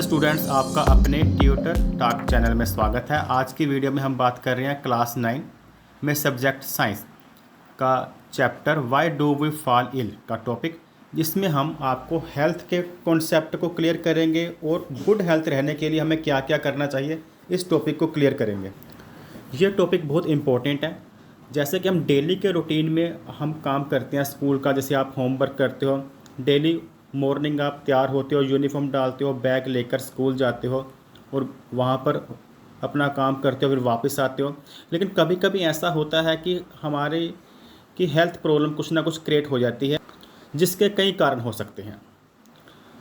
Hello students, आपका अपने tutor talk channel में स्वागत है। आज की वीडियो में हम बात कर रहे हैं क्लास 9 में सब्जेक्ट साइंस का chapter why do we fall ill का टॉपिक, जिसमें हम आपको हेल्थ के कॉन्सेप्ट को क्लियर करेंगे और गुड हेल्थ रहने के लिए हमें क्या क्या करना चाहिए, इस टॉपिक को क्लियर करेंगे। ये टॉपिक बहुत इंपॉर्टेंट है। जैसे कि हम डेली के रूटीन में हम काम करते हैं स्कूल का, जैसे आप होमवर्क करते हो, डेली मॉर्निंग आप तैयार होते हो, यूनिफॉर्म डालते हो, बैग लेकर स्कूल जाते हो और वहाँ पर अपना काम करते हो, फिर वापस आते हो। लेकिन कभी कभी ऐसा होता है कि हमारे की हेल्थ प्रॉब्लम कुछ ना कुछ क्रिएट हो जाती है, जिसके कई कारण हो सकते हैं।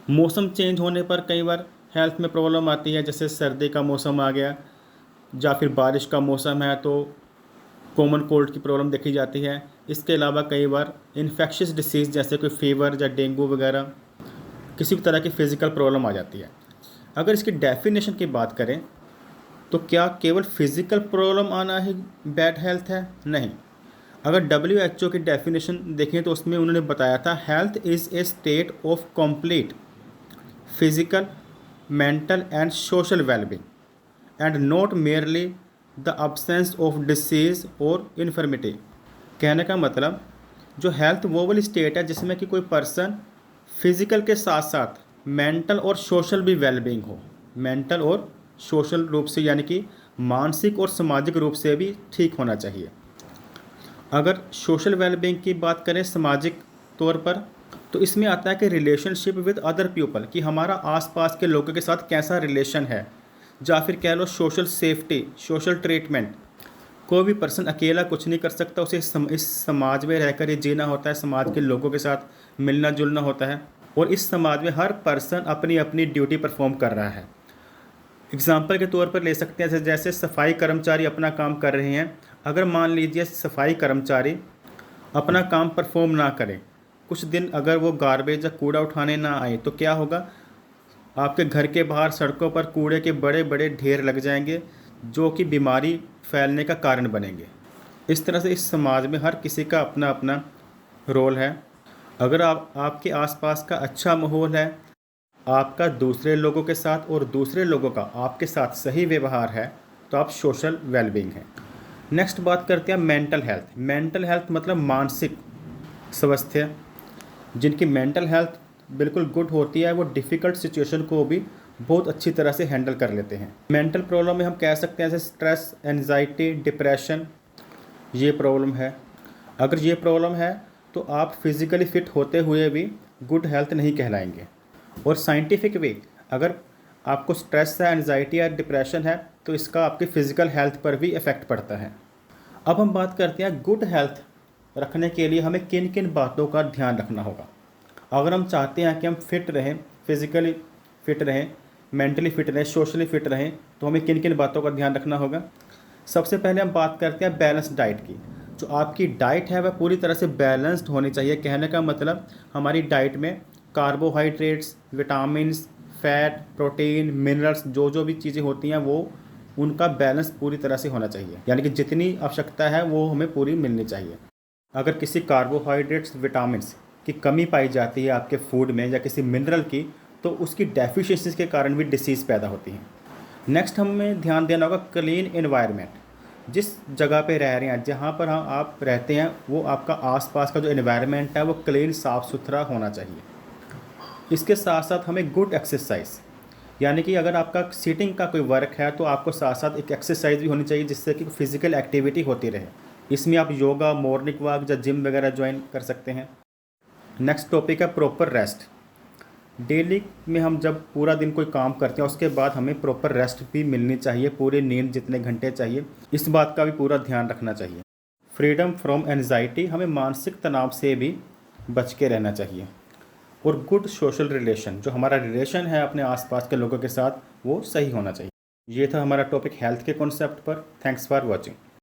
मौसम चेंज होने पर कई बार हेल्थ में प्रॉब्लम आती है, जैसे सर्दी का मौसम आ गया या फिर बारिश का मौसम है तो कॉमन कोल्ड की प्रॉब्लम देखी जाती है। इसके अलावा कई बार इन्फेक्शियस डिसीज़ जैसे कोई फीवर या डेंगू वगैरह किसी भी तरह की फ़िज़िकल प्रॉब्लम आ जाती है। अगर इसकी डेफिनेशन की बात करें तो क्या केवल फिज़िकल प्रॉब्लम आना ही बैड हेल्थ है? नहीं। अगर WHO की डेफिनेशन देखें तो उसमें उन्होंने बताया था, health is a state of complete physical, mental and social wellbeing and not merely the absence of disease और इन्फर्मिटी। कहने का मतलब, जो हेल्थ वो वाली स्टेट है जिसमें कि कोई पर्सन फिज़िकल के साथ साथ मेंटल और सोशल भी वेलबींग हो। मेंटल और सोशल रूप से, यानी कि मानसिक और सामाजिक रूप से भी ठीक होना चाहिए। अगर सोशल वेलबींग की बात करें सामाजिक तौर पर, तो इसमें आता है कि रिलेशनशिप विद अदर पीपल, कि हमारा आसपास के लोगों के साथ कैसा रिलेशन है, या फिर कह लो सोशल सेफ्टी, सोशल ट्रीटमेंट। कोई भी पर्सन अकेला कुछ नहीं कर सकता, उसे इस समाज में रहकर ये जीना होता है, समाज के लोगों के साथ मिलना जुलना होता है, और इस समाज में हर पर्सन अपनी अपनी ड्यूटी परफॉर्म कर रहा है। एग्जाम्पल के तौर पर ले सकते हैं, जैसे सफाई कर्मचारी अपना काम कर रहे हैं। अगर मान लीजिए सफाई कर्मचारी अपना काम परफॉर्म ना करें, कुछ दिन अगर वो गार्बेज या कूड़ा उठाने ना आए, तो क्या होगा? आपके घर के बाहर सड़कों पर कूड़े के बड़े बड़े ढेर लग जाएंगे, जो कि बीमारी फैलने का कारण बनेंगे। इस तरह से इस समाज में हर किसी का अपना अपना रोल है। अगर आपके आसपास का अच्छा माहौल है, आपका दूसरे लोगों के साथ और दूसरे लोगों का आपके साथ सही व्यवहार है, तो आप सोशल वेलबींग हैं। नेक्स्ट बात करते हैं मेंटल हेल्थ। मेंटल हेल्थ मतलब मानसिक स्वास्थ्य। जिनकी मेंटल हेल्थ बिल्कुल गुड होती है, वो डिफ़िकल्ट सिचुएशन को भी बहुत अच्छी तरह से हैंडल कर लेते हैं। मेंटल प्रॉब्लम में हम कह सकते हैं जैसे स्ट्रेस, एंजाइटी, डिप्रेशन, ये प्रॉब्लम है। अगर ये प्रॉब्लम है तो आप फिज़िकली फ़िट होते हुए भी गुड हेल्थ नहीं कहलाएंगे। और साइंटिफिक वे, अगर आपको स्ट्रेस है, एंजाइटी या डिप्रेशन है, तो इसका आपकी फ़िज़िकल हेल्थ पर भी इफ़ेक्ट पड़ता है। अब हम बात करते हैं गुड हेल्थ रखने के लिए हमें किन किन बातों का ध्यान रखना होगा। अगर हम चाहते हैं कि हम फिट रहें, फिज़िकली फ़िट रहें, मेंटली फ़िट रहें, सोशली फ़िट रहें, तो हमें किन किन बातों का ध्यान रखना होगा। सबसे पहले हम बात करते हैं बैलेंस डाइट की। जो आपकी डाइट है वह पूरी तरह से बैलेंस्ड होनी चाहिए। कहने का मतलब, हमारी डाइट में carbohydrates, vitamins, fat, protein, minerals, जो जो भी चीज़ें होती हैं वो उनका बैलेंस पूरी तरह से होना चाहिए। यानी कि जितनी आवश्यकता है वो हमें पूरी मिलनी चाहिए। अगर किसी कार्बोहाइड्रेट्स, विटामिन्स की कमी पाई जाती है आपके फूड में या किसी मिनरल की, तो उसकी डेफिशिएंसी के कारण भी डिसीज़ पैदा होती हैं। नेक्स्ट हमें ध्यान देना होगा क्लीन एनवायरनमेंट। जिस जगह पे रह रहे हैं, जहाँ पर आप रहते हैं, वो आपका आसपास का जो एनवायरनमेंट है वो क्लीन, साफ़ सुथरा होना चाहिए। इसके साथ साथ हमें गुड एक्सरसाइज, यानी कि अगर आपका सीटिंग का कोई वर्क है तो आपको साथ साथ एक एक्सरसाइज भी होनी चाहिए, जिससे कि फिज़िकल एक्टिविटी होती रहे। इसमें आप योगा, मॉर्निंग वॉक या जिम वगैरह ज्वाइन कर सकते हैं। नेक्स्ट टॉपिक है प्रॉपर रेस्ट। डेली में हम जब पूरा दिन कोई काम करते हैं, उसके बाद हमें प्रॉपर रेस्ट भी मिलनी चाहिए, पूरी नींद जितने घंटे चाहिए, इस बात का भी पूरा ध्यान रखना चाहिए। फ्रीडम फ्रॉम एनजाइटी, हमें मानसिक तनाव से भी बच के रहना चाहिए। और गुड सोशल रिलेशन, जो हमारा रिलेशन है अपने आसपास के लोगों के साथ, वो सही होना चाहिए। ये था हमारा टॉपिक हेल्थ के कॉन्सेप्ट पर। Thanks for watching.